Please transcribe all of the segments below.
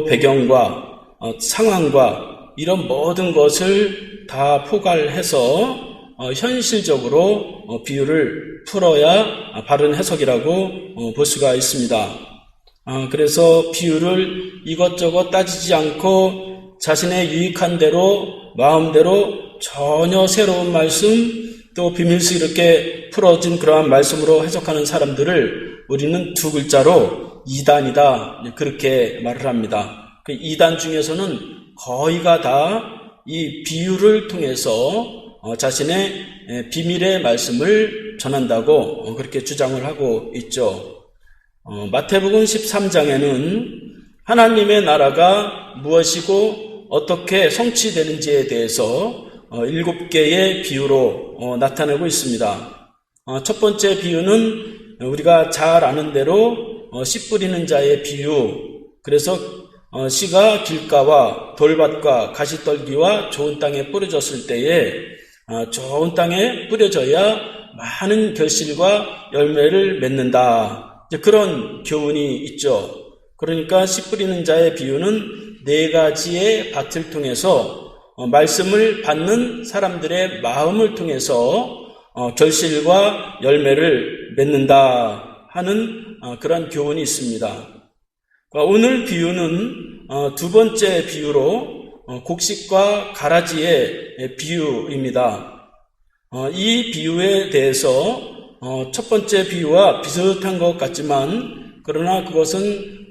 배경과 상황과 이런 모든 것을 다 포괄해서 현실적으로 비유를 풀어야 바른 해석이라고 볼 수가 있습니다. 그래서 비유를 이것저것 따지지 않고 자신의 유익한 대로 마음대로 전혀 새로운 말씀 또 비밀스럽게 풀어진 그러한 말씀으로 해석하는 사람들을 우리는 두 글자로 이단이다 그렇게 말을 합니다. 그 이단 중에서는 거의가 다 이 비유를 통해서 자신의 비밀의 말씀을 전한다고 그렇게 주장을 하고 있죠. 마태복음 13장에는 하나님의 나라가 무엇이고 어떻게 성취되는지에 대해서 7개의 비유로 나타내고 있습니다. 첫 번째 비유는 우리가 잘 아는 대로 씨 뿌리는 자의 비유. 그래서 씨가 길가와 돌밭과 가시떨기와 좋은 땅에 뿌려졌을 때에 좋은 땅에 뿌려져야 많은 결실과 열매를 맺는다. 그런 교훈이 있죠. 그러니까 씨 뿌리는 자의 비유는 4가지의 밭을 통해서 말씀을 받는 사람들의 마음을 통해서 결실과 열매를 맺는다 하는 그런 교훈이 있습니다. 오늘 비유는 두 번째 비유로 곡식과 가라지의 비유입니다. 이 비유에 대해서 첫 번째 비유와 비슷한 것 같지만 그러나 그것은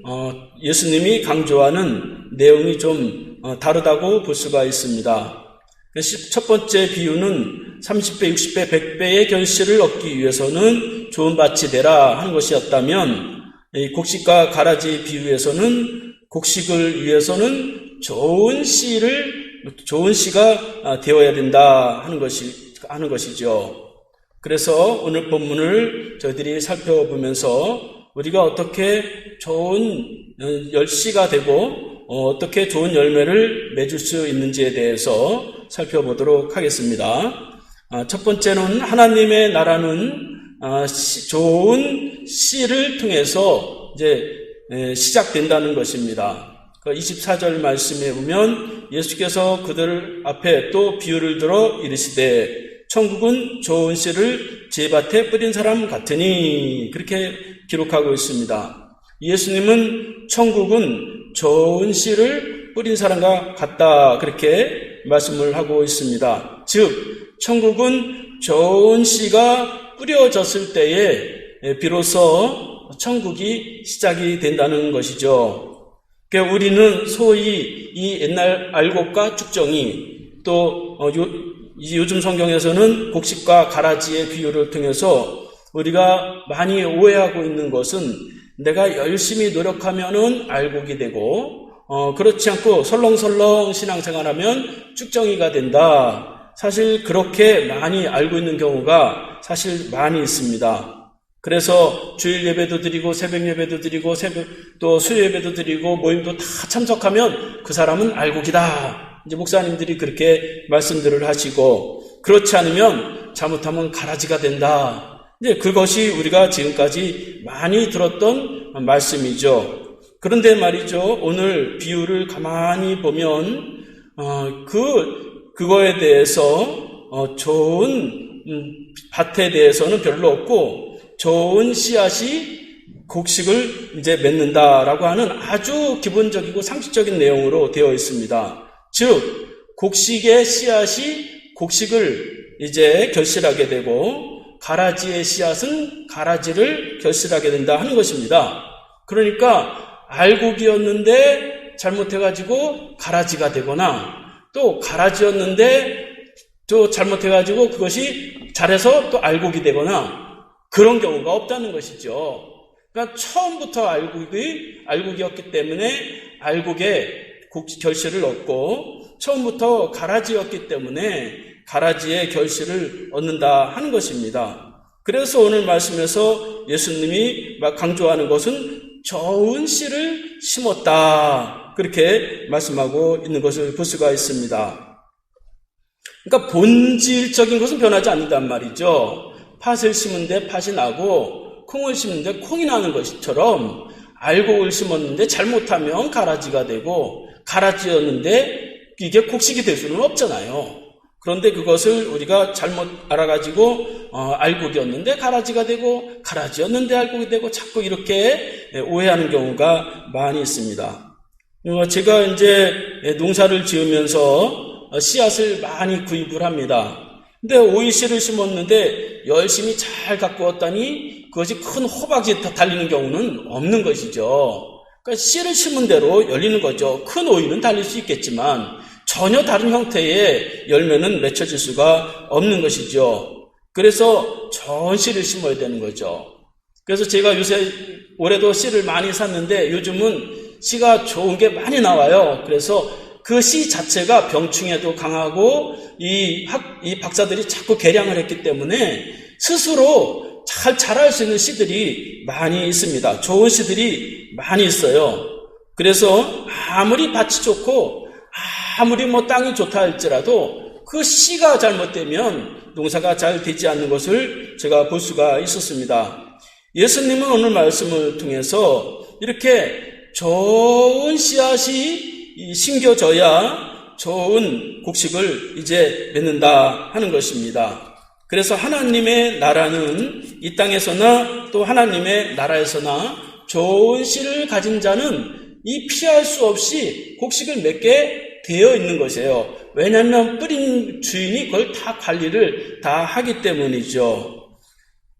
예수님이 강조하는 내용이 좀 다르다고 볼 수가 있습니다. 첫 번째 비유는 30배, 60배, 100배의 결실을 얻기 위해서는 좋은 밭이 되라 하는 것이었다면 이 곡식과 가라지 비유에서는 곡식을 위해서는 좋은 씨가 되어야 된다 하는 것이죠. 그래서 오늘 본문을 저희들이 살펴보면서 우리가 어떻게 좋은 씨가 되고 어떻게 좋은 열매를 맺을 수 있는지에 대해서 살펴보도록 하겠습니다. 첫 번째는 하나님의 나라는 좋은 씨를 통해서 이제 시작된다는 것입니다. 24절 말씀에 보면 예수께서 그들 앞에 또 비유를 들어 이르시되 천국은 좋은 씨를 제 밭에 뿌린 사람 같으니 그렇게 기록하고 있습니다. 예수님은 천국은 좋은 씨를 뿌린 사람과 같다 그렇게 말씀을 하고 있습니다. 즉 천국은 좋은 씨가 뿌려졌을 때에 비로소 천국이 시작이 된다는 것이죠. 그러니까 우리는 소위 이 옛날 알곡과 쭉정이 또 요즘 성경에서는 곡식과 가라지의 비유를 통해서 우리가 많이 오해하고 있는 것은 내가 열심히 노력하면은 알곡이 되고 그렇지 않고 설렁설렁 신앙생활하면 쭉정이가 된다. 사실 그렇게 많이 알고 있는 경우가 사실 많이 있습니다. 그래서 주일 예배도 드리고 새벽 예배도 드리고 또 수요 예배도 드리고 모임도 다 참석하면 그 사람은 알곡이다. 이제 목사님들이 그렇게 말씀들을 하시고 그렇지 않으면 잘못하면 가라지가 된다. 이제 그것이 우리가 지금까지 많이 들었던 말씀이죠. 그런데 말이죠. 오늘 비유를 가만히 보면 그거에 대해서 좋은 밭에 대해서는 별로 없고 좋은 씨앗이 곡식을 이제 맺는다라고 하는 아주 기본적이고 상식적인 내용으로 되어 있습니다. 즉 곡식의 씨앗이 곡식을 이제 결실하게 되고 가라지의 씨앗은 가라지를 결실하게 된다 하는 것입니다. 그러니까 알곡이었는데 잘못해가지고 가라지가 되거나 또 가라지였는데 또 잘못해가지고 그것이 잘해서 또 알곡이 되거나 그런 경우가 없다는 것이죠. 그러니까 처음부터 알곡이었기 때문에 알곡의 결실을 얻고 처음부터 가라지였기 때문에 가라지의 결실을 얻는다 하는 것입니다. 그래서 오늘 말씀에서 예수님이 강조하는 것은 좋은 씨를 심었다. 그렇게 말씀하고 있는 것을 볼 수가 있습니다. 그러니까 본질적인 것은 변하지 않는단 말이죠. 팥을 심은데 팥이 나고 콩을 심는데 콩이 나는 것처럼 알곡을 심었는데 잘못하면 가라지가 되고 가라지였는데 이게 곡식이 될 수는 없잖아요. 그런데 그것을 우리가 잘못 알아가지고 알곡이었는데 가라지가 되고 가라지였는데 알곡이 되고 자꾸 이렇게 오해하는 경우가 많이 있습니다. 제가 이제 농사를 지으면서 씨앗을 많이 구입을 합니다. 근데 오이씨를 심었는데 열심히 잘 가꾸었더니 그것이 큰 호박이 달리는 경우는 없는 것이죠. 그러니까 씨를 심은 대로 열리는 거죠. 큰 오이는 달릴 수 있겠지만 전혀 다른 형태의 열매는 맺혀질 수가 없는 것이죠. 그래서 좋은 씨를 심어야 되는 거죠. 그래서 제가 요새 올해도 씨를 많이 샀는데 요즘은 씨가 좋은 게 많이 나와요. 그래서 그 씨 자체가 병충해도 강하고 이 박사들이 자꾸 개량을 했기 때문에 스스로 잘 자랄 수 있는 씨들이 많이 있습니다. 좋은 씨들이 많이 있어요. 그래서 아무리 밭이 좋고 아무리 땅이 좋다 할지라도 그 씨가 잘못되면 농사가 잘 되지 않는 것을 제가 볼 수가 있었습니다. 예수님은 오늘 말씀을 통해서 이렇게 좋은 씨앗이 심겨져야 좋은 곡식을 이제 맺는다 하는 것입니다. 그래서 하나님의 나라는 이 땅에서나 또 하나님의 나라에서나 좋은 씨를 가진 자는 이 피할 수 없이 곡식을 맺게 되어 있는 것이에요. 왜냐하면 뿌린 주인이 그걸 다 관리를 다 하기 때문이죠.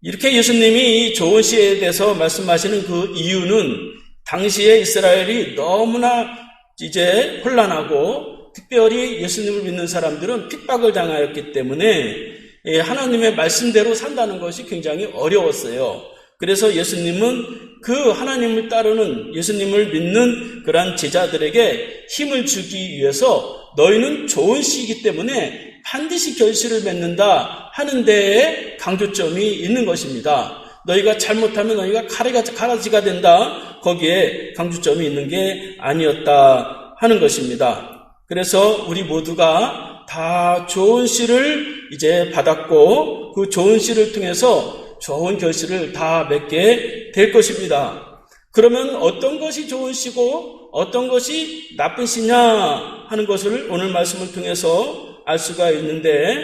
이렇게 예수님이 이 좋은 씨에 대해서 말씀하시는 그 이유는 당시에 이스라엘이 너무나 이제 혼란하고 특별히 예수님을 믿는 사람들은 핍박을 당하였기 때문에 하나님의 말씀대로 산다는 것이 굉장히 어려웠어요. 그래서 예수님은 그 하나님을 따르는 예수님을 믿는 그러한 제자들에게 힘을 주기 위해서 너희는 좋은 씨이기 때문에 반드시 결실을 맺는다 하는 데에 강조점이 있는 것입니다. 너희가 잘못하면 너희가 가라지가 된다. 거기에 강조점이 있는 게 아니었다 하는 것입니다. 그래서 우리 모두가 다 좋은 씨를 이제 받았고 그 좋은 씨를 통해서 좋은 결실을 다 맺게 될 것입니다. 그러면 어떤 것이 좋은 씨고 어떤 것이 나쁜 씨냐 하는 것을 오늘 말씀을 통해서 알 수가 있는데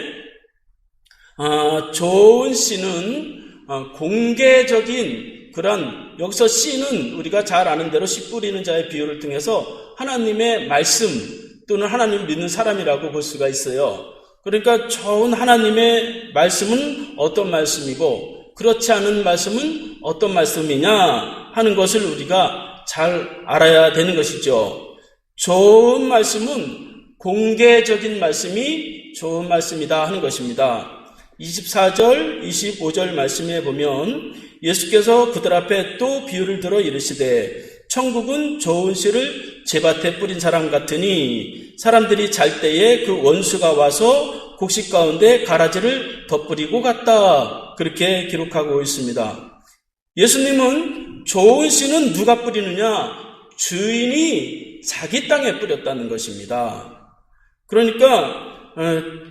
좋은 씨는 공개적인 그런 여기서 씨는 우리가 잘 아는 대로 씨 뿌리는 자의 비유를 통해서 하나님의 말씀 또는 하나님을 믿는 사람이라고 볼 수가 있어요. 그러니까 좋은 하나님의 말씀은 어떤 말씀이고 그렇지 않은 말씀은 어떤 말씀이냐 하는 것을 우리가 잘 알아야 되는 것이죠. 좋은 말씀은 공개적인 말씀이 좋은 말씀이다 하는 것입니다. 24절, 25절 말씀에 보면 예수께서 그들 앞에 또 비유를 들어 이르시되 천국은 좋은 씨를 제밭에 뿌린 사람 같으니 사람들이 잘 때에 그 원수가 와서 곡식 가운데 가라지를 덧뿌리고 갔다. 그렇게 기록하고 있습니다. 예수님은 좋은 씨는 누가 뿌리느냐? 주인이 자기 땅에 뿌렸다는 것입니다. 그러니까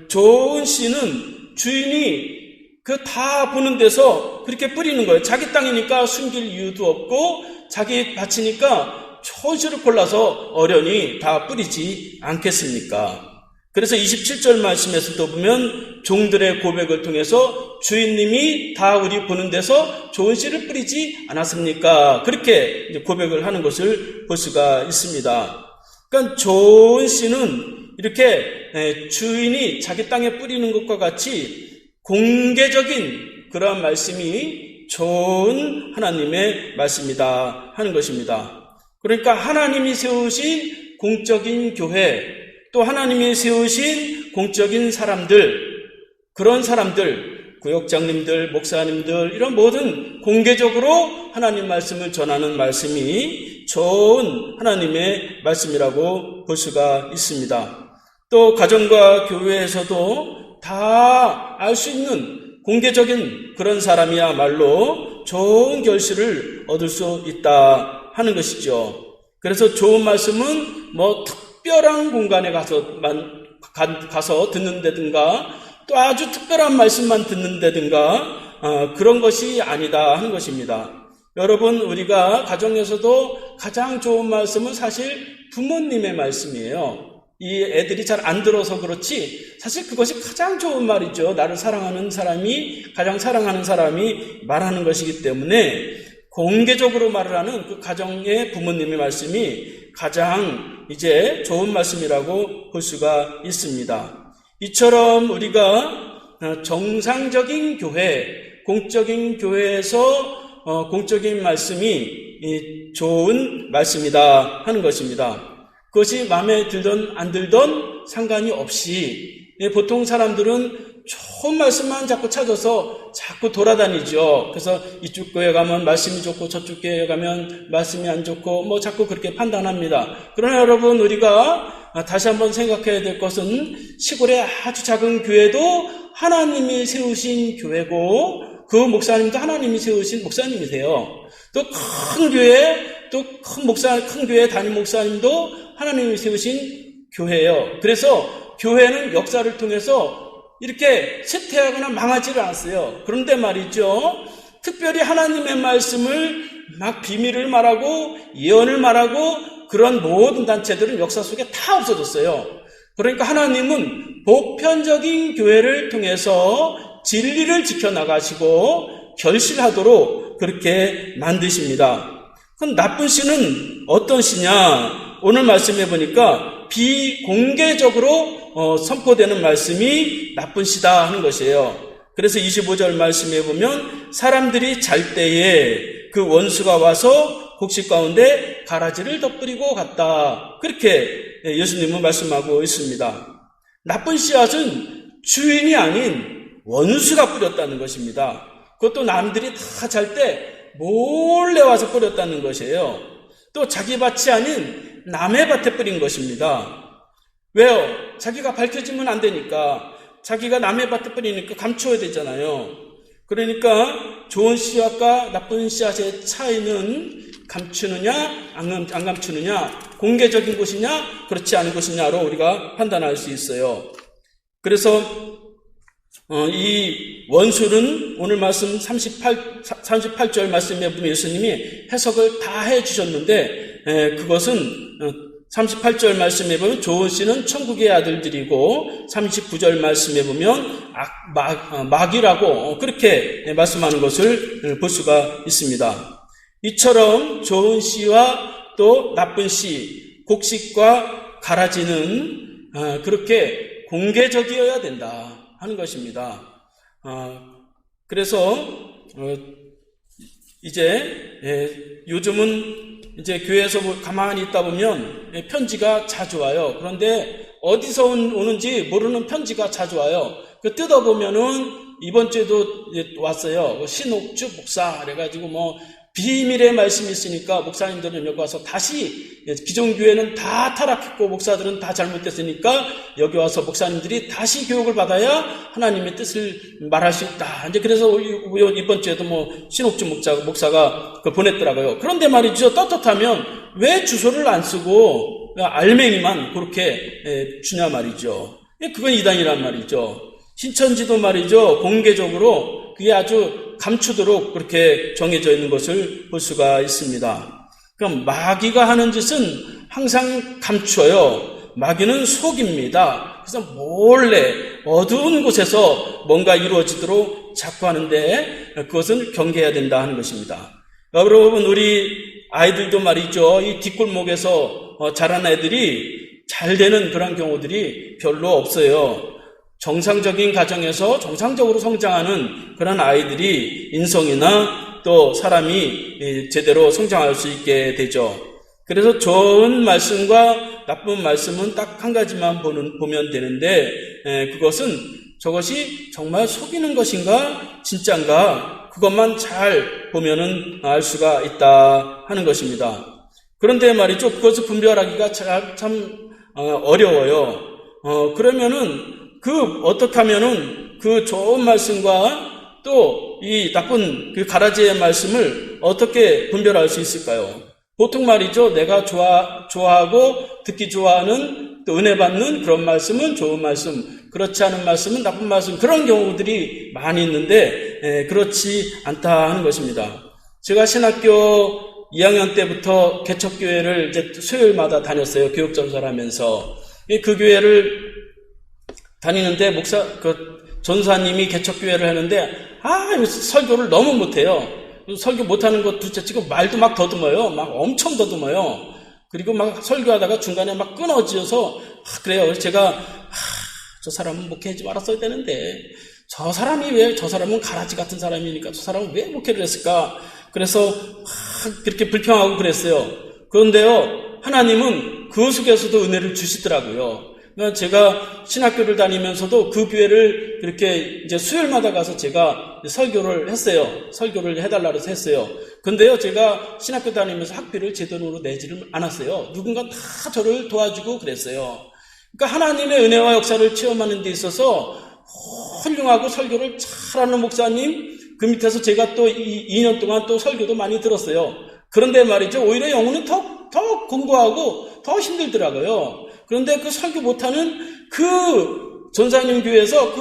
좋은 씨는 주인이 그 다 보는 데서 그렇게 뿌리는 거예요. 자기 땅이니까 숨길 이유도 없고 자기 밭이니까 좋은 씨를 골라서 어련히 다 뿌리지 않겠습니까? 그래서 27절 말씀에서도 보면 종들의 고백을 통해서 주인님이 다 우리 보는 데서 좋은 씨를 뿌리지 않았습니까? 그렇게 고백을 하는 것을 볼 수가 있습니다. 그러니까 좋은 씨는 이렇게 주인이 자기 땅에 뿌리는 것과 같이 공개적인 그러한 말씀이 좋은 하나님의 말씀이다 하는 것입니다. 그러니까 하나님이 세우신 공적인 교회, 또 하나님이 세우신 공적인 사람들, 그런 사람들, 구역장님들, 목사님들 이런 모든 공개적으로 하나님 말씀을 전하는 말씀이 좋은 하나님의 말씀이라고 볼 수가 있습니다. 또 가정과 교회에서도 다 알 수 있는 공개적인 그런 사람이야말로 좋은 결실을 얻을 수 있다 하는 것이죠. 그래서 좋은 말씀은 특별한 공간에 가서 듣는다든가 또 아주 특별한 말씀만 듣는다든가 그런 것이 아니다 하는 것입니다. 여러분, 우리가 가정에서도 가장 좋은 말씀은 사실 부모님의 말씀이에요. 이 애들이 잘 안 들어서 그렇지 사실 그것이 가장 좋은 말이죠. 나를 사랑하는 사람이, 가장 사랑하는 사람이 말하는 것이기 때문에 공개적으로 말을 하는 그 가정의 부모님의 말씀이 가장 이제 좋은 말씀이라고 볼 수가 있습니다. 이처럼 우리가 정상적인 교회, 공적인 교회에서 공적인 말씀이 좋은 말씀이다 하는 것입니다. 그것이 마음에 들던 안 들던 상관이 없이 보통 사람들은 좋은 말씀만 자꾸 찾아서 자꾸 돌아다니죠. 그래서 이쪽 교회 가면 말씀이 좋고 저쪽 교회 가면 말씀이 안 좋고 뭐 자꾸 그렇게 판단합니다. 그러나 여러분, 우리가 다시 한번 생각해야 될 것은 시골의 아주 작은 교회도 하나님이 세우신 교회고 그 목사님도 하나님이 세우신 목사님이세요. 또 큰 교회, 또 큰 교회 담임 목사님도 하나님이 세우신 교회예요. 그래서 교회는 역사를 통해서 이렇게 쇠퇴하거나 망하지를 않았어요. 그런데 말이죠, 특별히 하나님의 말씀을 막 비밀을 말하고 예언을 말하고 그런 모든 단체들은 역사 속에 다 없어졌어요. 그러니까 하나님은 보편적인 교회를 통해서 진리를 지켜나가시고 결실하도록 그렇게 만드십니다. 그럼 나쁜 씨는 어떤 씨냐? 오늘 말씀해 보니까 비공개적으로 선포되는 말씀이 나쁜 씨다 하는 것이에요. 그래서 25절 말씀해 보면 사람들이 잘 때에 그 원수가 와서 곡식 가운데 가라지를 덧뿌리고 갔다. 그렇게 예수님은 말씀하고 있습니다. 나쁜 씨앗은 주인이 아닌 원수가 뿌렸다는 것입니다. 그것도 남들이 다 잘 때 몰래 와서 뿌렸다는 것이에요. 또 자기 밭이 아닌 남의 밭에 뿌린 것입니다. 왜요? 자기가 밝혀지면 안 되니까. 자기가 남의 밭에 뿌리니까 감춰야 되잖아요. 그러니까 좋은 씨앗과 나쁜 씨앗의 차이는 감추느냐 안 감추느냐, 공개적인 것이냐 그렇지 않은 것이냐로 우리가 판단할 수 있어요. 그래서 이 원수는 오늘 말씀 38절 말씀에 보면 예수님이 해석을 다 해주셨는데 그것은 38절 말씀에 보면 좋은 씨는 천국의 아들들이고 39절 말씀에 보면 마귀라고 그렇게 말씀하는 것을 볼 수가 있습니다. 이처럼 좋은 씨와 또 나쁜 씨, 곡식과 가라지는 그렇게 공개적이어야 된다 하는 것입니다. 그래서 이제 요즘은 이제 교회에서 가만히 있다 보면 편지가 자주 와요. 그런데 어디서 오는지 모르는 편지가 자주 와요. 그 뜯어보면은 이번 주에도 왔어요. 신옥주 목사 그래가지고 뭐 비밀의 말씀이 있으니까 목사님들은 여기 와서 다시, 기존 교회는 다 타락했고 목사들은 다 잘못됐으니까 여기 와서 목사님들이 다시 교육을 받아야 하나님의 뜻을 말할 수 있다. 이제 그래서 이번 주에도 뭐 신옥주 목사가 그걸 보냈더라고요. 그런데 말이죠, 떳떳하면 왜 주소를 안 쓰고 알맹이만 그렇게 주냐 말이죠. 그건 이단이란 말이죠. 신천지도 말이죠, 공개적으로 그게 아주 감추도록 그렇게 정해져 있는 것을 볼 수가 있습니다. 그럼 마귀가 하는 짓은 항상 감춰요. 마귀는 속입니다. 그래서 몰래 어두운 곳에서 뭔가 이루어지도록 자꾸 하는데 그것은 경계해야 된다 하는 것입니다. 여러분, 우리 아이들도 말이죠, 이 뒷골목에서 자란 애들이 잘 되는 그런 경우들이 별로 없어요. 정상적인 가정에서 정상적으로 성장하는 그런 아이들이 인성이나 또 사람이 제대로 성장할 수 있게 되죠. 그래서 좋은 말씀과 나쁜 말씀은 딱 한 가지만 보면 되는데 그것은 저것이 정말 속이는 것인가 진짜인가 그것만 잘 보면은 알 수가 있다 하는 것입니다. 그런데 말이죠, 그것을 분별하기가 참 어려워요. 그러면은 어떻게 하면은 그 좋은 말씀과 또 이 나쁜 그 가라지의 말씀을 어떻게 분별할 수 있을까요? 보통 말이죠, 내가 좋아하고 듣기 좋아하는 또 은혜 받는 그런 말씀은 좋은 말씀, 그렇지 않은 말씀은 나쁜 말씀, 그런 경우들이 많이 있는데 그렇지 않다 하는 것입니다. 제가 신학교 2학년 때부터 개척교회를 이제 수요일마다 다녔어요. 교육전사를 하면서. 그 교회를 다니는데 전사님이 개척교회를 하는데, 설교를 너무 못해요. 설교 못하는 것 둘째 치고 말도 막 더듬어요. 막 엄청 더듬어요. 그리고 막 설교하다가 중간에 막 끊어지어서, 그래요. 그래서 제가, 저 사람은 목회하지 말았어야 되는데, 저 사람은 가라지 같은 사람이니까 저 사람은 왜 목회를 했을까? 그래서 그렇게 불평하고 그랬어요. 그런데요, 하나님은 그 속에서도 은혜를 주시더라고요. 그러니까 제가 신학교를 다니면서도 그 교회를 그렇게 이제 수요일마다 가서 제가 설교를 했어요. 설교를 해달라고 해서 했어요. 근데요, 제가 신학교 다니면서 학비를 제 돈으로 내지를 않았어요. 누군가 다 저를 도와주고 그랬어요. 그러니까 하나님의 은혜와 역사를 체험하는 데 있어서 훌륭하고 설교를 잘하는 목사님, 그 밑에서 제가 또 2년 동안 또 설교도 많이 들었어요. 그런데 말이죠, 오히려 영혼은 더 공부하고 더 힘들더라고요. 그런데 그 설교 못하는 그 전사님 교회에서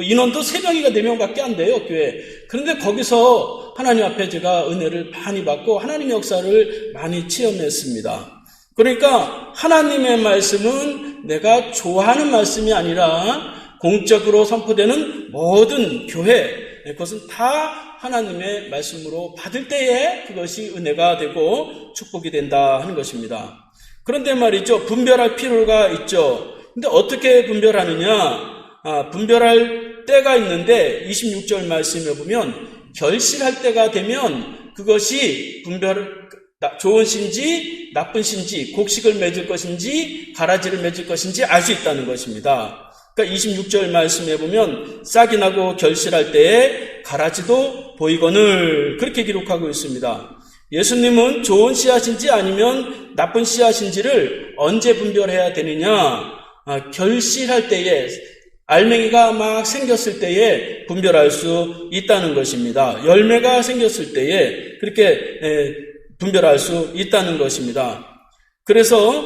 인원도 3명이가 4명밖에 안 돼요, 교회. 그런데 거기서 하나님 앞에 제가 은혜를 많이 받고 하나님의 역사를 많이 체험했습니다. 그러니까 하나님의 말씀은 내가 좋아하는 말씀이 아니라 공적으로 선포되는 모든 교회, 그것은 다 하나님의 말씀으로 받을 때에 그것이 은혜가 되고 축복이 된다 하는 것입니다. 그런데 말이죠, 분별할 필요가 있죠. 근데 어떻게 분별하느냐? 분별할 때가 있는데 26절 말씀에 보면 결실할 때가 되면 그것이 좋은 신지 나쁜 신지, 곡식을 맺을 것인지 가라지를 맺을 것인지 알 수 있다는 것입니다. 그러니까 26절 말씀에 보면 싹이 나고 결실할 때에 가라지도 보이거늘, 그렇게 기록하고 있습니다. 예수님은 좋은 씨앗인지 아니면 나쁜 씨앗인지를 언제 분별해야 되느냐? 결실할 때에, 알맹이가 막 생겼을 때에 분별할 수 있다는 것입니다. 열매가 생겼을 때에 그렇게 분별할 수 있다는 것입니다. 그래서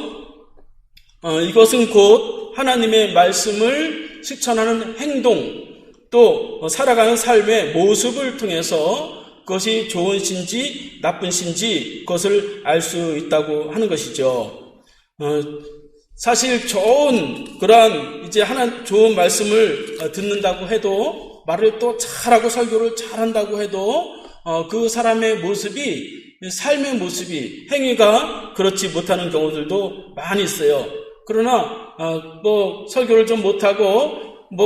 이것은 곧 하나님의 말씀을 실천하는 행동, 또 살아가는 삶의 모습을 통해서 그것이 좋은 신지 나쁜 신지 그것을 알 수 있다고 하는 것이죠. 사실 그러한 좋은 말씀을 듣는다고 해도, 말을 또 잘하고 설교를 잘한다고 해도 그 사람의 모습이, 삶의 모습이, 행위가 그렇지 못하는 경우들도 많이 있어요. 그러나 설교를 좀 못하고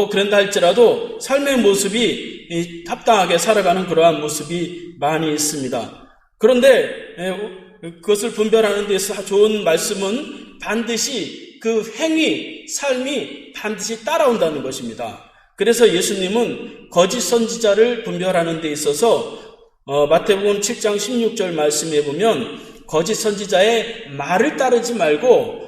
그런다 할지라도 삶의 모습이 합당하게 살아가는 그러한 모습이 많이 있습니다. 그런데 그것을 분별하는 데서 좋은 말씀은 반드시 그 행위, 삶이 반드시 따라온다는 것입니다. 그래서 예수님은 거짓 선지자를 분별하는 데 있어서 마태복음 7장 16절 말씀에 보면 거짓 선지자의 말을 따르지 말고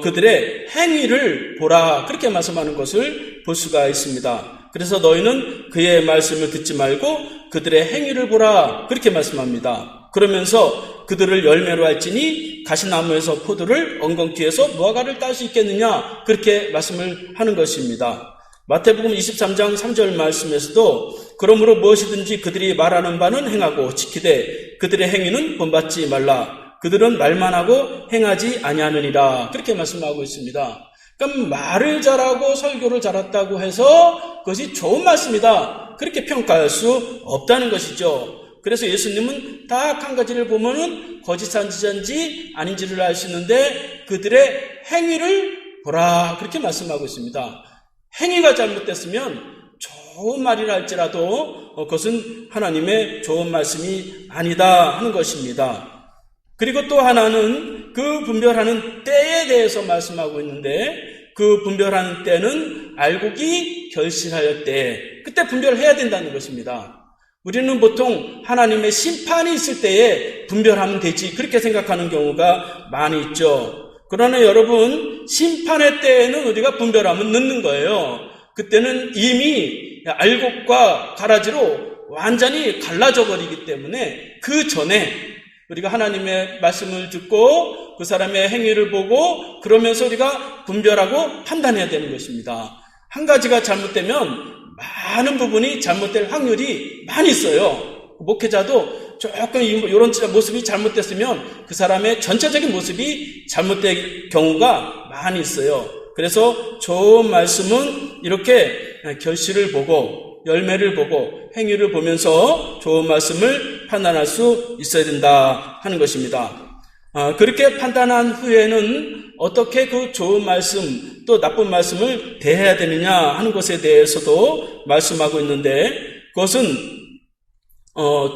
그들의 행위를 보라, 그렇게 말씀하는 것을 볼 수가 있습니다. 그래서 너희는 그의 말씀을 듣지 말고 그들의 행위를 보라, 그렇게 말씀합니다. 그러면서 그들을 열매로 할지니 가시나무에서 포도를, 엉겅퀴에서 무화과를 딸 수 있겠느냐, 그렇게 말씀을 하는 것입니다. 마태복음 23장 3절 말씀에서도 그러므로 무엇이든지 그들이 말하는 바는 행하고 지키되 그들의 행위는 본받지 말라. 그들은 말만 하고 행하지 아니하느니라, 그렇게 말씀하고 있습니다. 그러니까 말을 잘하고 설교를 잘했다고 해서 그것이 좋은 말씀이다, 그렇게 평가할 수 없다는 것이죠. 그래서 예수님은 딱 한 가지를 보면은 거짓 선지자인지 아닌지를 알 수 있는데 그들의 행위를 보라, 그렇게 말씀하고 있습니다. 행위가 잘못됐으면 좋은 말이라 할지라도 그것은 하나님의 좋은 말씀이 아니다 하는 것입니다. 그리고 또 하나는 그 분별하는 때에 대해서 말씀하고 있는데, 그 분별하는 때는 알곡이 결실하여 때, 그때 분별해야 된다는 것입니다. 우리는 보통 하나님의 심판이 있을 때에 분별하면 되지, 그렇게 생각하는 경우가 많이 있죠. 그러나 여러분, 심판의 때에는 우리가 분별하면 늦는 거예요. 그때는 이미 알곡과 가라지로 완전히 갈라져 버리기 때문에 그 전에 우리가 하나님의 말씀을 듣고 그 사람의 행위를 보고 그러면서 우리가 분별하고 판단해야 되는 것입니다. 한 가지가 잘못되면 많은 부분이 잘못될 확률이 많이 있어요. 목회자도 조금 이런 모습이 잘못됐으면 그 사람의 전체적인 모습이 잘못된 경우가 많이 있어요. 그래서 좋은 말씀은 이렇게 결실을 보고 열매를 보고 행위를 보면서 좋은 말씀을 판단할 수 있어야 된다 하는 것입니다. 그렇게 판단한 후에는 어떻게 그 좋은 말씀 또 나쁜 말씀을 대해야 되느냐 하는 것에 대해서도 말씀하고 있는데, 그것은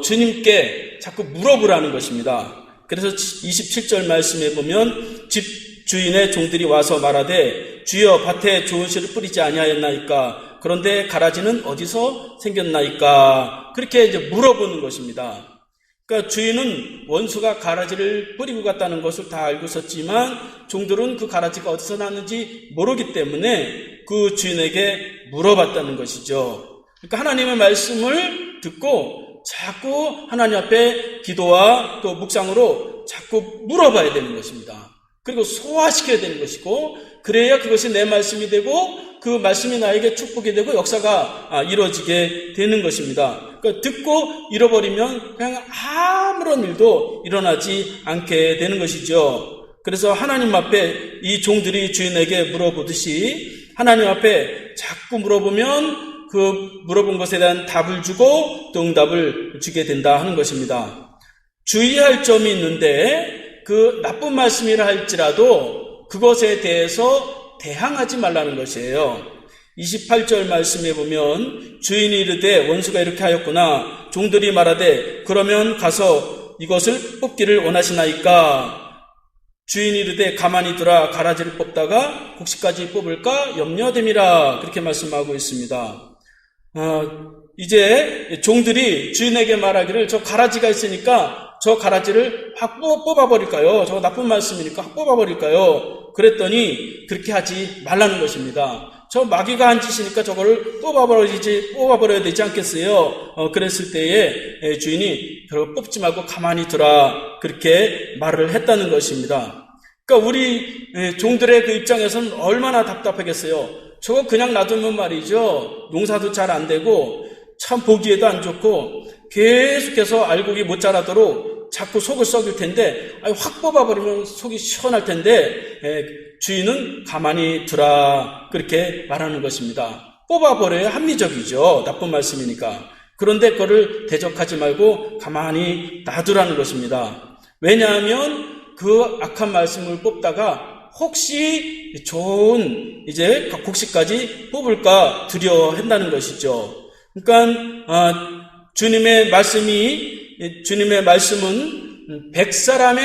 주님께 자꾸 물어보라는 것입니다. 그래서 27절 말씀에 보면 집 주인의 종들이 와서 말하되 주여 밭에 좋은 씨를 뿌리지 아니하였나이까? 그런데 가라지는 어디서 생겼나이까? 그렇게 이제 물어보는 것입니다. 그러니까 주인은 원수가 가라지를 뿌리고 갔다는 것을 다 알고 있었지만 종들은 그 가라지가 어디서 났는지 모르기 때문에 그 주인에게 물어봤다는 것이죠. 그러니까 하나님의 말씀을 듣고 자꾸 하나님 앞에 기도와 또 묵상으로 자꾸 물어봐야 되는 것입니다. 그리고 소화시켜야 되는 것이고, 그래야 그것이 내 말씀이 되고 그 말씀이 나에게 축복이 되고 역사가 이루어지게 되는 것입니다. 그러니까 듣고 잃어버리면 그냥 아무런 일도 일어나지 않게 되는 것이죠. 그래서 하나님 앞에 이 종들이 주인에게 물어보듯이 하나님 앞에 자꾸 물어보면 그 물어본 것에 대한 답을 주고 또 응답을 주게 된다 하는 것입니다. 주의할 점이 있는데, 그 나쁜 말씀이라 할지라도 그것에 대해서 대항하지 말라는 것이에요. 28절 말씀에 보면 주인이 이르되 원수가 이렇게 하였구나. 종들이 말하되 그러면 가서 이것을 뽑기를 원하시나이까? 주인이 이르되 가만히 두라. 가라지를 뽑다가 곡식까지 뽑을까 염려됨이라. 그렇게 말씀하고 있습니다. 이제 종들이 주인에게 말하기를 저 가라지가 있으니까 저 가라지를 확 뽑아버릴까요? 저거 나쁜 말씀이니까 확 뽑아버릴까요? 그랬더니 그렇게 하지 말라는 것입니다. 저 마귀가 한 짓이니까 저거를 뽑아버려야 되지 않겠어요? 그랬을 때에 주인이 저거 뽑지 말고 가만히 두라. 그렇게 말을 했다는 것입니다. 그러니까 우리 종들의 그 입장에서는 얼마나 답답하겠어요. 저거 그냥 놔두면 말이죠. 농사도 잘 안 되고 참 보기에도 안 좋고 계속해서 알곡이 못 자라도록 자꾸 속을 썩일 텐데 확 뽑아버리면 속이 시원할 텐데 주인은 가만히 두라. 그렇게 말하는 것입니다. 뽑아버려야 합리적이죠. 나쁜 말씀이니까. 그런데 그거를 대적하지 말고 가만히 놔두라는 것입니다. 왜냐하면 그 악한 말씀을 뽑다가 혹시 좋은 이제 곡식까지 뽑을까 두려워한다는 것이죠. 그러니까 주님의 말씀은 100사람의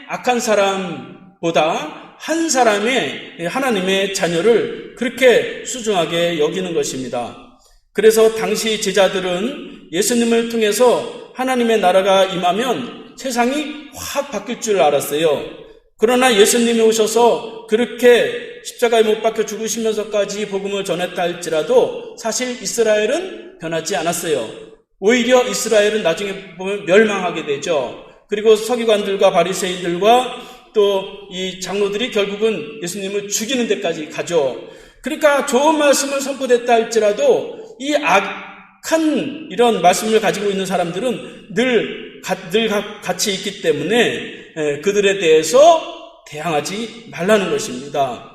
악한 사람보다 한 사람의 하나님의 자녀를 그렇게 수중하게 여기는 것입니다. 그래서 당시 제자들은 예수님을 통해서 하나님의 나라가 임하면 세상이 확 바뀔 줄 알았어요. 그러나 예수님이 오셔서 그렇게 십자가에 못 박혀 죽으시면서까지 복음을 전했다 할지라도 사실 이스라엘은 변하지 않았어요. 오히려 이스라엘은 나중에 보면 멸망하게 되죠. 그리고 서기관들과 바리새인들과 또 이 장로들이 결국은 예수님을 죽이는 데까지 가죠. 그러니까 좋은 말씀을 선포했다 할지라도 이 악한 이런 말씀을 가지고 있는 사람들은 늘 같이 있기 때문에 그들에 대해서 대항하지 말라는 것입니다.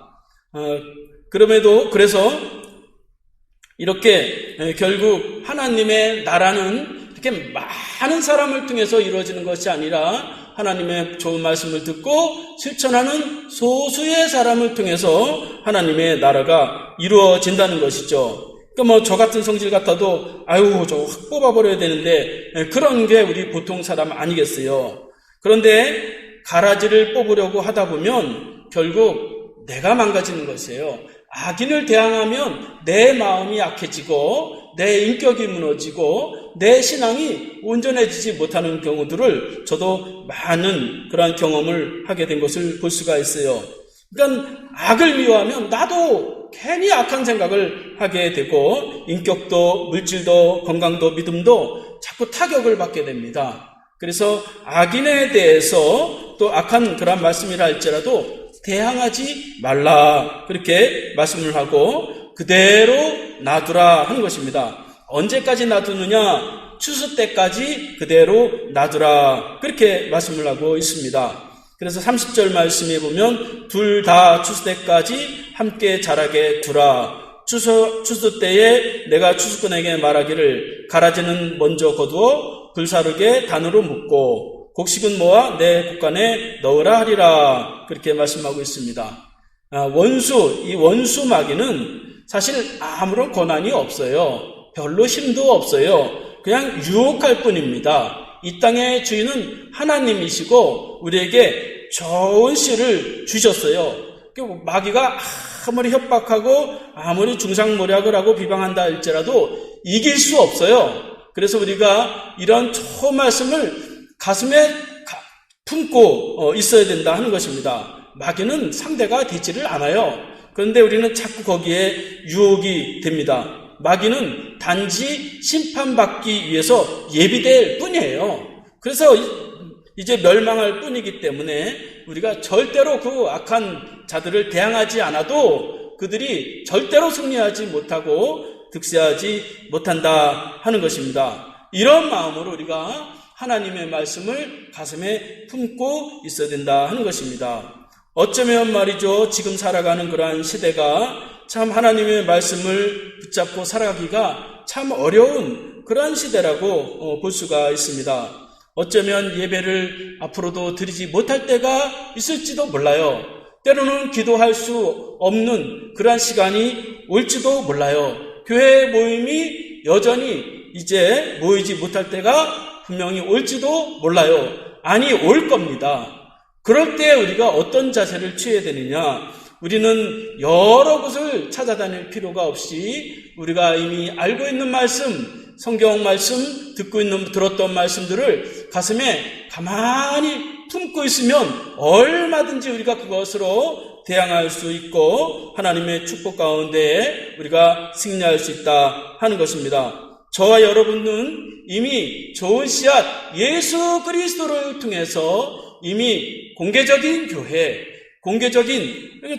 그래서 이렇게 결국 하나님의 나라는 이렇게 많은 사람을 통해서 이루어지는 것이 아니라 하나님의 좋은 말씀을 듣고 실천하는 소수의 사람을 통해서 하나님의 나라가 이루어진다는 것이죠. 그러니까 저 같은 성질 같아도 저거 확 뽑아버려야 되는데 그런 게 우리 보통 사람 아니겠어요. 그런데 가라지를 뽑으려고 하다 보면 결국 내가 망가지는 것이에요. 악인을 대항하면 내 마음이 약해지고 내 인격이 무너지고 내 신앙이 온전해지지 못하는 경우들을 저도 많은 그러한 경험을 하게 된 것을 볼 수가 있어요. 그러니까 악을 미워하면 나도 괜히 악한 생각을 하게 되고 인격도 물질도 건강도 믿음도 자꾸 타격을 받게 됩니다. 그래서 악인에 대해서 또 악한 그런 말씀이라 할지라도 대항하지 말라 그렇게 말씀을 하고 그대로 놔두라 하는 것입니다. 언제까지 놔두느냐? 추수 때까지 그대로 놔두라. 그렇게 말씀을 하고 있습니다. 그래서 30절 말씀에 보면 둘 다 추수 때까지 함께 자라게 두라. 추수 때에 내가 추수꾼에게 말하기를 가라지는 먼저 거두어 불사르게 단으로 묶고 곡식은 모아 내 곡간에 넣으라 하리라. 그렇게 말씀하고 있습니다. 이 원수 마귀는 사실 아무런 권한이 없어요. 별로 힘도 없어요. 그냥 유혹할 뿐입니다. 이 땅의 주인은 하나님이시고 우리에게 좋은 씨를 주셨어요. 마귀가 아무리 협박하고 아무리 중상모략을 하고 비방한다 할지라도 이길 수 없어요. 그래서 우리가 이런 좋은 말씀을 가슴에 품고 있어야 된다 하는 것입니다. 마귀는 상대가 되지를 않아요. 그런데 우리는 자꾸 거기에 유혹이 됩니다. 마귀는 단지 심판받기 위해서 예비될 뿐이에요. 그래서 이제 멸망할 뿐이기 때문에 우리가 절대로 그 악한 자들을 대항하지 않아도 그들이 절대로 승리하지 못하고 득세하지 못한다 하는 것입니다. 이런 마음으로 우리가 하나님의 말씀을 가슴에 품고 있어야 된다 하는 것입니다. 어쩌면 말이죠, 지금 살아가는 그러한 시대가 참 하나님의 말씀을 붙잡고 살아가기가 참 어려운 그러한 시대라고 볼 수가 있습니다. 어쩌면 예배를 앞으로도 드리지 못할 때가 있을지도 몰라요. 때로는 기도할 수 없는 그러한 시간이 올지도 몰라요. 교회 모임이 여전히 이제 모이지 못할 때가 분명히 올지도 몰라요. 아니, 올 겁니다. 그럴 때 우리가 어떤 자세를 취해야 되느냐? 우리는 여러 곳을 찾아다닐 필요가 없이 우리가 이미 알고 있는 말씀, 성경 말씀, 들었던 말씀들을 가슴에 가만히 품고 있으면 얼마든지 우리가 그것으로 대항할 수 있고 하나님의 축복 가운데 우리가 승리할 수 있다 하는 것입니다. 저와 여러분은 이미 좋은 씨앗 예수 그리스도를 통해서 이미 공개적인 교회,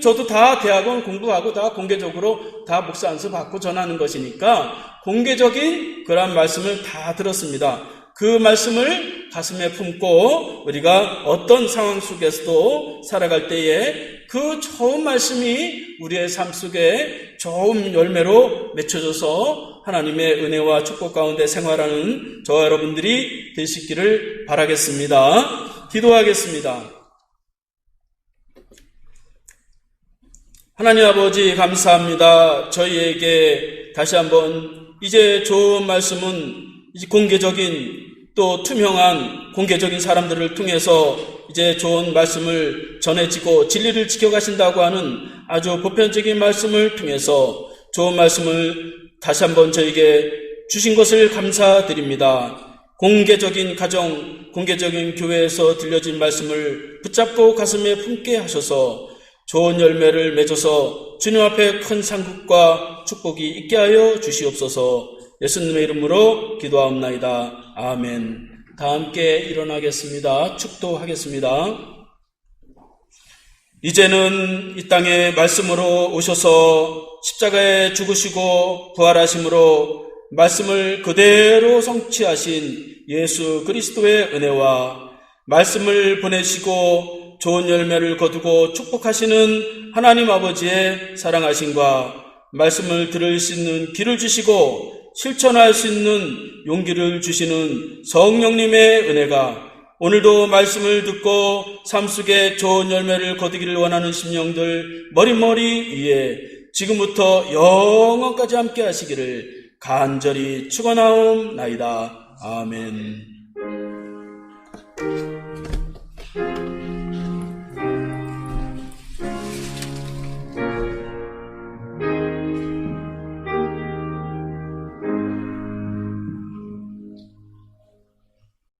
저도 다 대학원 공부하고 다 공개적으로 다 목사 안수 받고 전하는 것이니까 공개적인 그런 말씀을 다 들었습니다. 그 말씀을 가슴에 품고 우리가 어떤 상황 속에서도 살아갈 때에 그 좋은 말씀이 우리의 삶 속에 좋은 열매로 맺혀져서 하나님의 은혜와 축복 가운데 생활하는 저와 여러분들이 되시기를 바라겠습니다. 기도하겠습니다. 하나님 아버지 감사합니다. 저희에게 다시 한번 이제 좋은 말씀은 이제 공개적인 또 투명한 공개적인 사람들을 통해서 이제 좋은 말씀을 전해지고 진리를 지켜가신다고 하는 아주 보편적인 말씀을 통해서 좋은 말씀을 다시 한번 저에게 주신 것을 감사드립니다. 공개적인 가정, 공개적인 교회에서 들려진 말씀을 붙잡고 가슴에 품게 하셔서 좋은 열매를 맺어서 주님 앞에 큰 상급과 축복이 있게 하여 주시옵소서. 예수님의 이름으로 기도하옵나이다. 아멘. 다 함께 일어나겠습니다. 축도하겠습니다. 이제는 이 땅에 말씀으로 오셔서 십자가에 죽으시고 부활하심으로 말씀을 그대로 성취하신 예수 그리스도의 은혜와 말씀을 보내시고 좋은 열매를 거두고 축복하시는 하나님 아버지의 사랑하심과 말씀을 들을 수 있는 귀를 주시고 실천할 수 있는 용기를 주시는 성령님의 은혜가 오늘도 말씀을 듣고 삶 속에 좋은 열매를 거두기를 원하는 심령들 머리머리 위에 지금부터 영원까지 함께 하시기를 간절히 축원하옵나이다. 아멘.